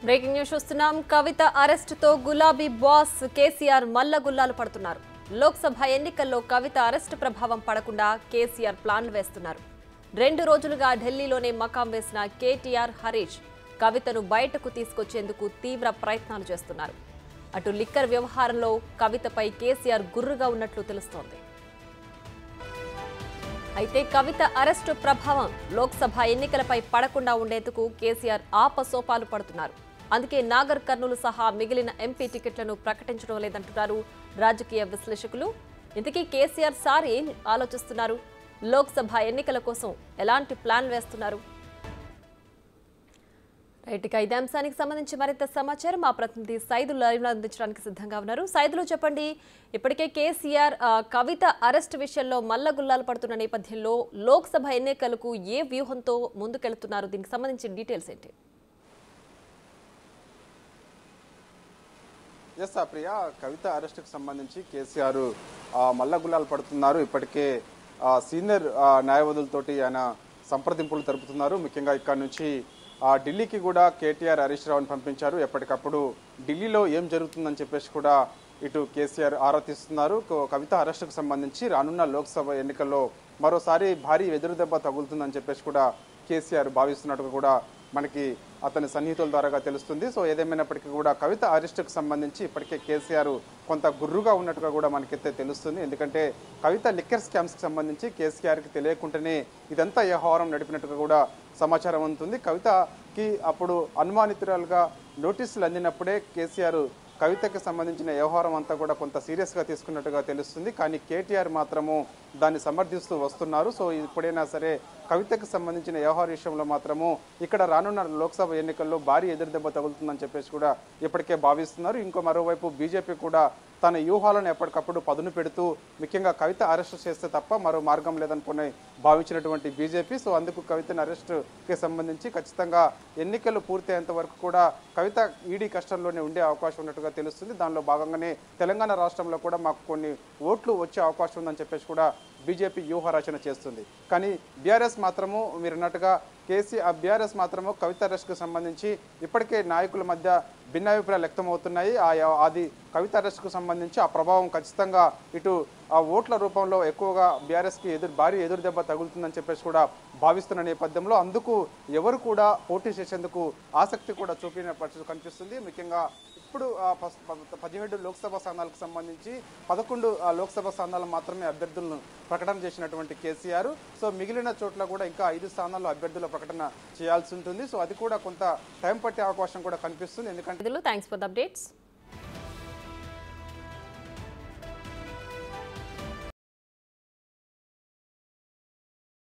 Breaking news చూస్తున్నాం. కవిత arrest తో గులాబీ బాస్ కేసీఆర్ మల్ల గుల్లాలు పడుతున్నారు. లోక్సభ ఎన్నికల్లో కవిత అరెస్ట్ ప్రభావం పడకుండా కేసీఆర్ ప్లాన్లు వేస్తున్నారు. 2 రోజులుగా ఢిల్లీలోనే మకాం వేసిన కేటీఆర్, హరీష్ కవితను బయటకు తీసుకొచ్చేందుకు తీవ్ర ప్రయత్నాలు చేస్తున్నారు. అటు లిక్కర్ వ్యవహారంలో కవితపై కేసీఆర్ గుర్రుగా ఉన్నట్లు తెలుస్తోంది. అయితే కవిత అరెస్టు ప్రభావం లోక్సభ ఎన్నికలపై పడకుండా ఉండేందుకు కేసీఆర్ ఆపసోపాలు పడుతున్నారు. అందుకే నాగర్ కర్నూలు సహా మిగిలిన ఎంపీ టికెట్లను ప్రకటించడం లేదంటున్నారు రాజకీయ విశ్లేషకులు. ఇంతకీ కేసీఆర్ సార్ ఏం ఆలోచిస్తున్నారు? లోక్సభ ఎన్నికల కోసం ఎలాంటి ప్లాన్ వేస్తున్నారు? రైట్గా ఇదే అంశానికి సంబంధించి మరింత సమాచారం మా ప్రతినిధి సైదులు లైవ్లో అందించడానికి సిద్ధంగా ఉన్నారు. సైదులు చెప్పండి, ఇప్పటికే కేసీఆర్ కవిత అరెస్ట్ విషయంలో మల్లగుల్లాలు పడుతున్న నేపథ్యంలో లోక్సభ ఎన్నికలకు ఏ వ్యూహంతో ముందుకెళ్తున్నారు? దీనికి సంబంధించిన డీటెయిల్స్ ఏంటి? ఎస్ ప్రియా, కవిత అరెస్టుకు సంబంధించి కేసీఆర్ మల్లగుల్లాలు పడుతున్నారు. ఇప్పటికే సీనియర్ న్యాయవాదులతోటి ఆయన సంప్రదింపులు జరుపుతున్నారు. ముఖ్యంగా ఇక్కడ నుంచి ఢిల్లీకి కూడా కేటీఆర్, హరీష్ రావుని పంపించారు. ఎప్పటికప్పుడు ఢిల్లీలో ఏం జరుగుతుందని చెప్పేసి కూడా ఇటు కేసీఆర్ ఆరా తీస్తున్నారు. కవిత అరెస్టుకు సంబంధించి రానున్న లోక్సభ ఎన్నికల్లో మరోసారి భారీ ఎదురుదెబ్బ తగులుతుందని చెప్పేసి కూడా కేసీఆర్ భావిస్తున్నట్టుగా కూడా మనకి అతని సన్నిహితుల ద్వారాగా తెలుస్తుంది. సో ఏదేమైనప్పటికీ కూడా కవిత అరెస్టుకు సంబంధించి ఇప్పటికే కేసీఆర్ కొంత గుర్రుగా ఉన్నట్టుగా కూడా మనకైతే తెలుస్తుంది. ఎందుకంటే కవిత లిక్కర్ స్కామ్స్కి సంబంధించి కేసీఆర్కి తెలియకుండానే ఇదంతా వ్యవహారం నడిపినట్టుగా కూడా సమాచారం ఉంటుంది. కవితకి అప్పుడు అనుమానితురాలుగా నోటీసులు అందినప్పుడే కేసీఆర్ కవితకి సంబంధించిన వ్యవహారం అంతా కూడా కొంత సీరియస్గా తీసుకున్నట్టుగా తెలుస్తుంది. కానీ కేటీఆర్ మాత్రము దాన్ని సమర్థిస్తూ వస్తున్నారు. సో ఇప్పుడైనా సరే కవితకు సంబంధించిన వ్యవహార విషయంలో మాత్రము ఇక్కడ రానున్న లోక్సభ ఎన్నికల్లో భారీ ఎదురుదెబ్బ తగులుతుందని చెప్పేసి కూడా ఇప్పటికే భావిస్తున్నారు. ఇంకో మరోవైపు బీజేపీ కూడా తన వ్యూహాలను ఎప్పటికప్పుడు పదును పెడుతూ ముఖ్యంగా కవిత అరెస్టు చేస్తే తప్ప మరో మార్గం లేదనుకుని భావించినటువంటి బీజేపీ, సో అందుకు కవితను అరెస్టుకి సంబంధించి ఖచ్చితంగా ఎన్నికలు పూర్తయ్యేంత వరకు కూడా కవిత ఈడీ కస్టడీలోనే ఉండే అవకాశం ఉన్నట్టుగా తెలుస్తుంది. దానిలో భాగంగానే తెలంగాణ రాష్ట్రంలో కూడా మాకు కొన్ని ఓట్లు వచ్చే అవకాశం ఉందని చెప్పేసి కూడా బీజేపీ వ్యూహ రచన చేస్తుంది. కానీ బీఆర్ఎస్ మాత్రము మీరు అన్నట్టుగా బీఆర్ఎస్ మాత్రము కవిత అరెస్టుకు సంబంధించి ఇప్పటికే నాయకుల మధ్య భిన్నాభిప్రాయాలు వ్యక్తమవుతున్నాయి. అది కవిత అరెస్టుకు సంబంధించి ఆ ప్రభావం ఖచ్చితంగా ఇటు ఆ ఓట్ల రూపంలో ఎక్కువగా బీఆర్ఎస్కి భారీ ఎదురుదెబ్బ తగులుతుందని చెప్పేసి కూడా భావిస్తున్న నేపథ్యంలో అందుకు ఎవరు కూడా పోటీ చేసేందుకు ఆసక్తి కూడా చూపిన పరిస్థితి కనిపిస్తుంది. ముఖ్యంగా ఇప్పుడు 17 లోక్సభ స్థానాలకు సంబంధించి 11 లోక్సభ స్థానాలు మాత్రమే అభ్యర్థులను ప్రకటన చేసినటువంటి కేసీఆర్, సో మిగిలిన చోట్ల కూడా ఇంకా 5 స్థానాల్లో అభ్యర్థుల ప్రకటన చేయాల్సి ఉంటుంది. సో అది కూడా కొంత టైం పట్టే అవకాశం కూడా కనిపిస్తుంది. ఎందుకంటే థ్యాంక్స్ ఫర్ ద అప్డేట్స్.